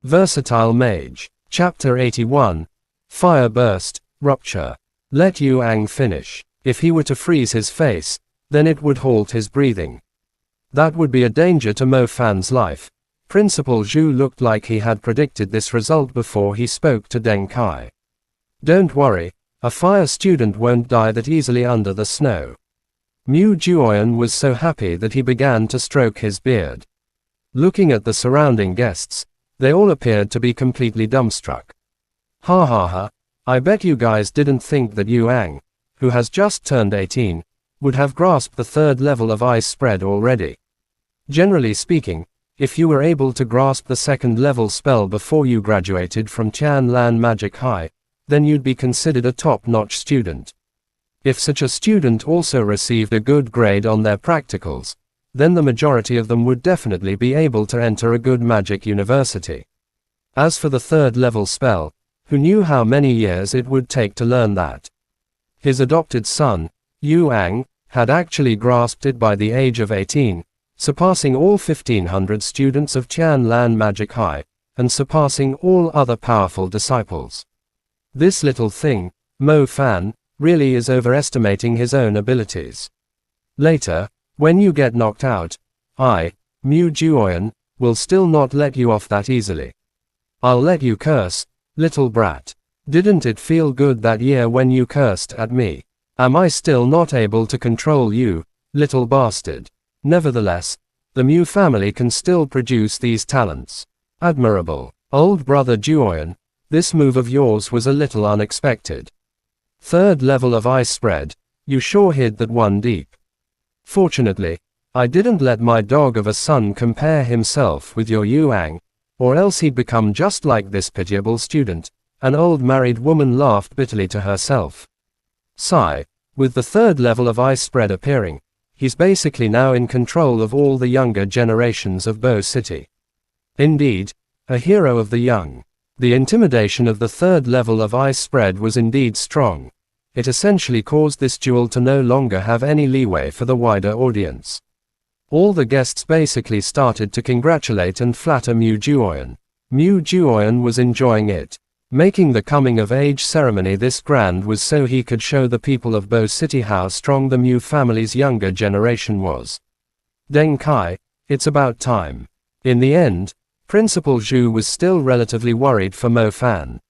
Versatile Mage. Chapter 81. Fire Burst, Rupture. Let Yu Ang finish. If he were to freeze his face, then it would halt his breathing. That would be a danger to Mo Fan's life. Principal Zhu looked like he had predicted this result before he spoke to Deng Kai. Don't worry, a fire student won't die that easily under the snow. Mu Juoyan was so happy that he began to stroke his beard. Looking at the surrounding guests, they all appeared to be completely dumbstruck. Ha ha ha, I bet you guys didn't think that Yu Ang, who has just turned 18, would have grasped the third level of ice spread already. Generally speaking, if you were able to grasp the second level spell before you graduated from Tianlan Magic High, then you'd be considered a top-notch student. If such a student also received a good grade on their practicals, then the majority of them would definitely be able to enter a good magic university. As for the third level spell, who knew how many years it would take to learn that? His adopted son, Yu Ang, had actually grasped it by the age of 18, surpassing all 1500 students of Tianlan Magic High, and surpassing all other powerful disciples. This little thing, Mo Fan, really is overestimating his own abilities. Later, when you get knocked out, I, Mu Juoyan, will still not let you off that easily. I'll let you curse, little brat. Didn't it feel good that year when you cursed at me? Am I still not able to control you, little bastard? Nevertheless, the Mu family can still produce these talents. Admirable. Old brother Juoyan, this move of yours was a little unexpected. Third level of ice spread, you sure hid that one deep. Fortunately, I didn't let my dog of a son compare himself with your Yu Ang, or else he'd become just like this pitiable student. An old married woman laughed bitterly to herself. Sigh, with the third level of ice spread appearing, he's basically now in control of all the younger generations of Bo City. Indeed, a hero of the young. The intimidation of the third level of ice spread was indeed strong. It essentially caused this duel to no longer have any leeway for the wider audience. All the guests basically started to congratulate and flatter Mu Juoyan. Mu Juoyan was enjoying it. Making the coming-of-age ceremony this grand was so he could show the people of Bo City how strong the Mu family's younger generation was. Deng Kai, it's about time. In the end, Principal Zhu was still relatively worried for Mo Fan.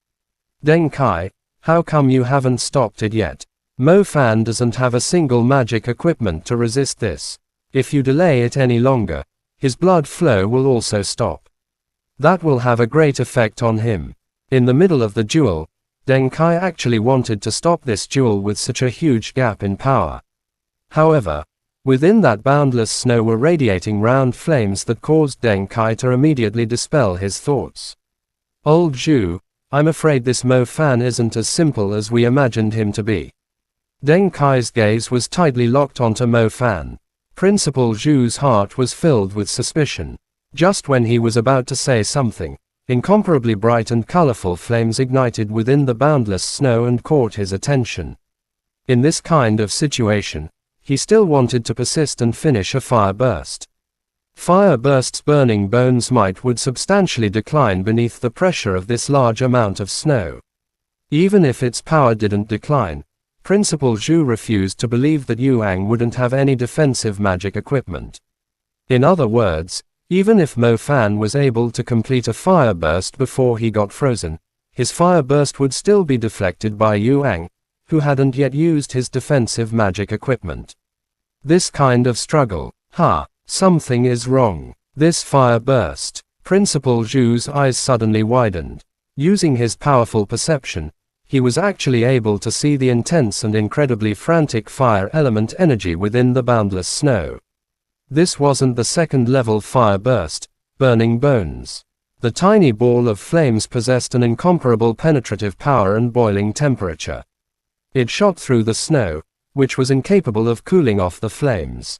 Deng Kai, how come you haven't stopped it yet? Mo Fan doesn't have a single magic equipment to resist this. If you delay it any longer, his blood flow will also stop. That will have a great effect on him. In the middle of the duel, Deng Kai actually wanted to stop this duel with such a huge gap in power. However, within that boundless snow were radiating round flames that caused Deng Kai to immediately dispel his thoughts. Old Zhu, I'm afraid this Mo Fan isn't as simple as we imagined him to be. Deng Kai's gaze was tightly locked onto Mo Fan. Principal Zhu's heart was filled with suspicion. Just when he was about to say something, incomparably bright and colorful flames ignited within the boundless snow and caught his attention. In this kind of situation, he still wanted to persist and finish a fire burst. Fire burst's burning bones might would substantially decline beneath the pressure of this large amount of snow. Even if its power didn't decline, Principal Zhu refused to believe that Yu Ang wouldn't have any defensive magic equipment. In other words, even if Mo Fan was able to complete a fire burst before he got frozen, his fire burst would still be deflected by Yu Ang, who hadn't yet used his defensive magic equipment. This kind of struggle, something is wrong. This fire burst. Principal Zhu's eyes suddenly widened. Using his powerful perception, he was actually able to see the intense and incredibly frantic fire element energy within the boundless snow. This wasn't the second level fire burst, burning bones. The tiny ball of flames possessed an incomparable penetrative power and boiling temperature. It shot through the snow, which was incapable of cooling off the flames.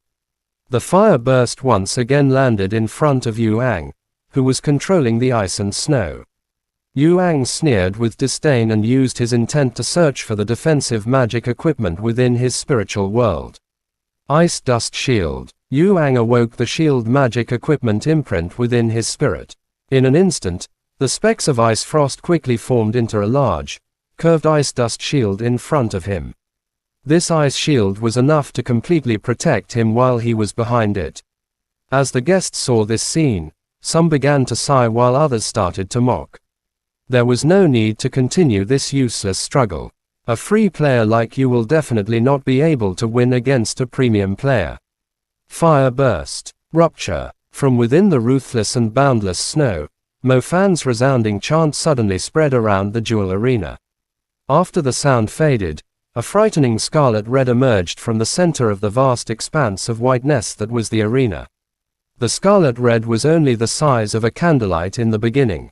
The fire burst once again landed in front of Yu Ang, who was controlling the ice and snow. Yu Ang sneered with disdain and used his intent to search for the defensive magic equipment within his spiritual world. Ice Dust Shield. Yu Ang awoke the shield magic equipment imprint within his spirit. In an instant, The specks of ice frost quickly formed into a large, curved ice dust shield in front of him. This ice shield was enough to completely protect him while he was behind it. As the guests saw this scene, some began to sigh while others started to mock. There was no need to continue this useless struggle. A free player like you will definitely not be able to win against a premium player. Fire burst. Rupture. From within the ruthless and boundless snow, Mofan's resounding chant suddenly spread around the jewel arena. After the sound faded, a frightening scarlet red emerged from the center of the vast expanse of whiteness that was the arena. The scarlet red was only the size of a candlelight in the beginning.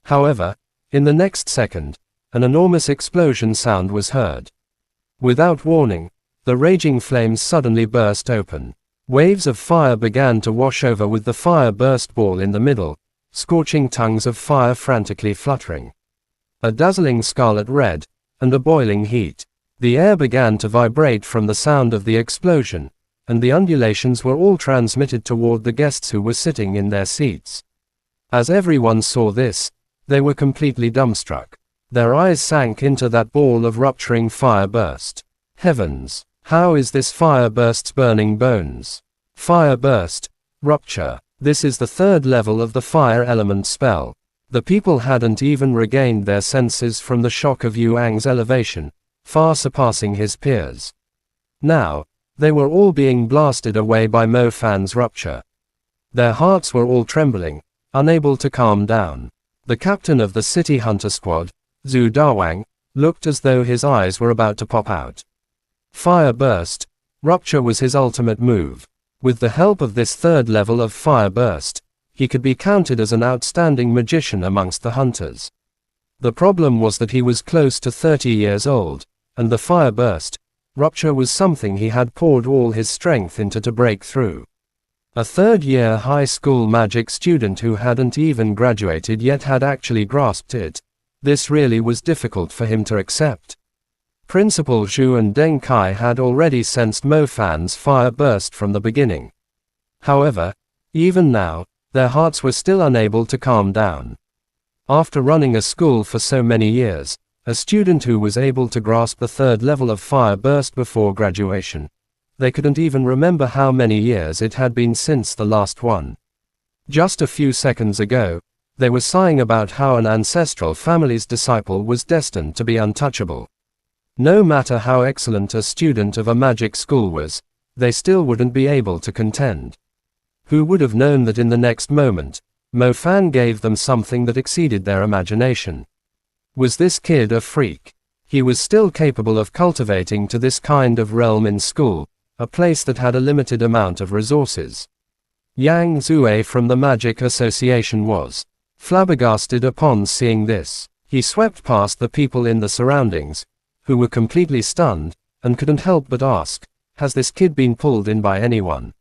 However, in the next second, an enormous explosion sound was heard. Without warning, the raging flames suddenly burst open. Waves of fire began to wash over with the fire burst ball in the middle, scorching tongues of fire frantically fluttering. A dazzling scarlet red, and a boiling heat. The air began to vibrate from the sound of the explosion, and the undulations were all transmitted toward the guests who were sitting in their seats. As everyone saw this, they were completely dumbstruck. Their eyes sank into that ball of rupturing fire burst. Heavens! How is this fire burst's burning bones? Fire burst. Rupture. This is the third level of the fire element spell. The people hadn't even regained their senses from the shock of Yuang's elevation, far surpassing his peers. Now, they were all being blasted away by Mofan's rupture. Their hearts were all trembling, unable to calm down. The captain of the city hunter squad, Zhu Dawang, looked as though his eyes were about to pop out. Fire burst. Rupture was his ultimate move. With the help of this third level of fire burst, he could be counted as an outstanding magician amongst the hunters. The problem was that he was close to 30 years old, and the fire burst, rupture was something he had poured all his strength into to break through. A third-year high school magic student who hadn't even graduated yet had actually grasped it. This really was difficult for him to accept. Principal Zhu and Deng Kai had already sensed Mofan's fire burst from the beginning. However, even now, their hearts were still unable to calm down. After running a school for so many years, a student who was able to grasp the third level of fire burst before graduation, they couldn't even remember how many years it had been since the last one. Just a few seconds ago, they were sighing about how an ancestral family's disciple was destined to be untouchable. No matter how excellent a student of a magic school was, they still wouldn't be able to contend. Who would have known that in the next moment, Mofan gave them something that exceeded their imagination? Was this kid a freak? He was still capable of cultivating to this kind of realm in school, a place that had a limited amount of resources. Yang Zue from the Magic Association was flabbergasted upon seeing this. He swept past the people in the surroundings, who were completely stunned, and couldn't help but ask, has this kid been pulled in by anyone?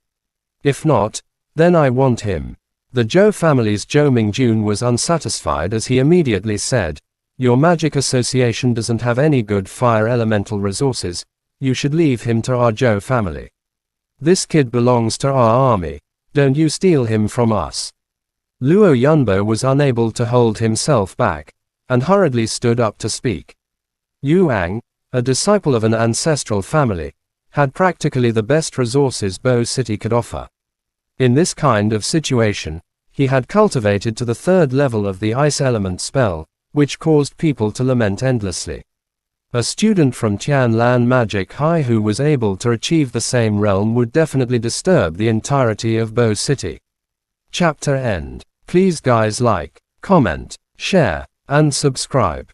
If not, then I want him. The Zhou family's Zhou Mingjun was unsatisfied as he immediately said, your magic association doesn't have any good fire elemental resources, you should leave him to our Zhou family. This kid belongs to our army, don't you steal him from us. Luo Yunbo was unable to hold himself back, and hurriedly stood up to speak. Yuang, a disciple of an ancestral family, had practically the best resources Bo City could offer. In this kind of situation, he had cultivated to the third level of the ice element spell, which caused people to lament endlessly. A student from Tianlan Magic High who was able to achieve the same realm would definitely disturb the entirety of Bo City. Chapter end. Please guys like, comment, share, and subscribe.